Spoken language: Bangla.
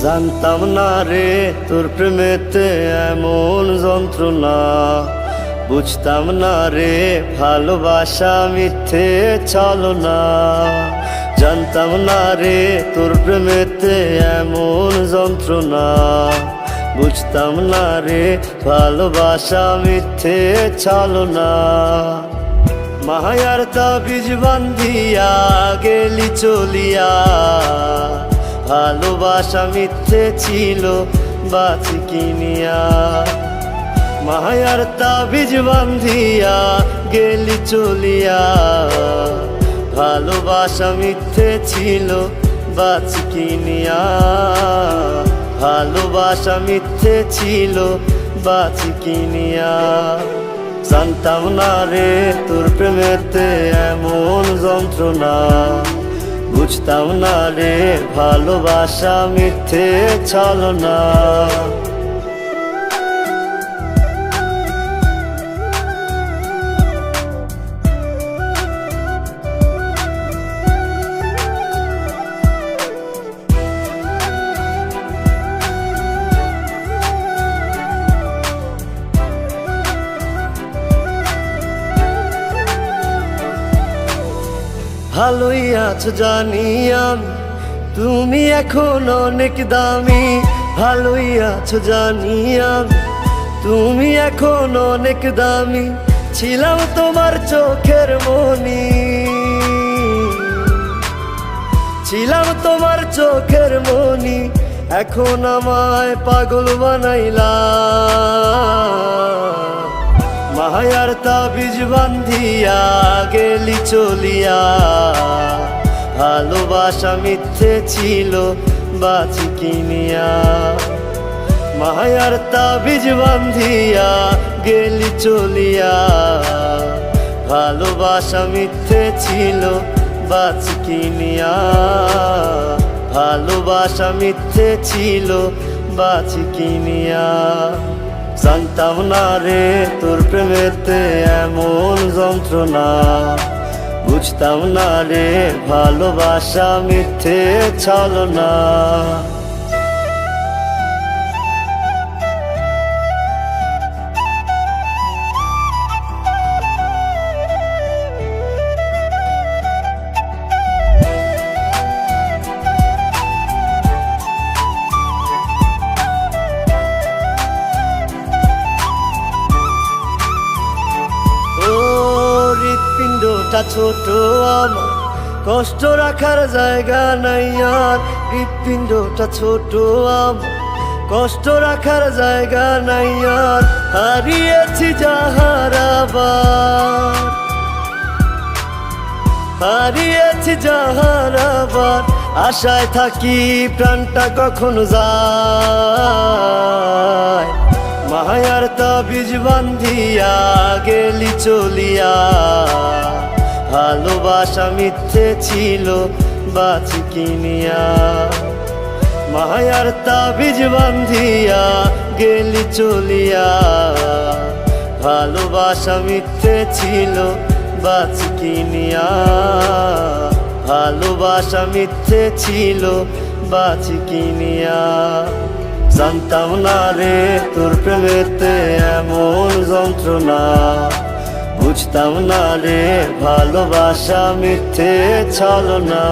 জানতাম না রে তোর প্রেমেতে এমন যন্ত্রণা, বুঝতাম না রে ভালোবাসা মিথ্যে ছলনা। জানতাম না রে তোর প্রেমেতে এমন যন্ত্রণা, বুঝতাম না রে ভালোবাসা মিথ্যে ছলনা। মায়ার তাবিজ বান্ধিয়া গেলি চলিয়া, ভালোবাসা মিথ্যে ছিল বাঁচি কিনিয়া। মায়ার তাবিজ বান্ধিয়া গেলি চলিয়া, ভালোবাসা মিথ্যে ছিল বাঁচি কিনিয়া। ভালোবাসা মিথ্যে ছিল বাঁচি কিনিয়া। জানতাম না রে তোর প্রেমেতে এমন যন্ত্রণা, বুঝতাম না রে ভালোবাসা মিথ্যে ছলনা। ভালোই আছো জানি আমি, তুমি এখন অনেক দামি। ভালোই আছো জানি আমি, তুমি এখন অনেক দামি। ছিলাম তোমার চোখের মনি, ছিলাম তোমার চোখের মনি। এখন আমায় পাগল বানাইলা। মায়ার তাবিজ বান্ধিয়া গেলি চলিয়া, ভালোবাসা মিথ্যে ছিল বাঁচি কিনিয়া। মায়ার তাবিজ বান্ধিয়া গেলি চলিয়া, ভালোবাসা মিথ্যে ছিল বাঁচি কিনিয়া। ভালোবাসা মিথ্যে ছিল বাঁচি কিনিয়া। জানতাম না রে তোর প্রেমেতে এমন যন্ত্রণা, বুঝতাম না রে ভালোবাসা মিথ্যে ছলনা। হৃৎপিণ্ডটা ছোট আমার, কষ্ট রাখার জায়গা নাই আর। হৃৎপিণ্ডটা ছোট আমার, কষ্ট রাখার জায়গা নাই আর। হারিয়েছি যাহারাবার, হারিয়েছি যাহারাবার। আশায় থাকি প্রাণটা কখনো যায়। মায়ার তাবিজ বান্ধিয়া গেলি চলিয়া, ভালোবাসা মিথ্যে ছিল বাঁচি কিনিয়া। মায়ার তাবিজ বান্ধিয়া গেলি চলিয়া, ভালোবাসা মিথ্যে ছিল বাঁচি কিনিয়া। ভালোবাসা মিথ্যে ছিল বাঁচি কিনিয়া। জানতাম না রে তোর প্রেমেতে এমন যন্ত্রণা, বুঝতাম না রে ভালোবাসা মিথ্যে ছলনা।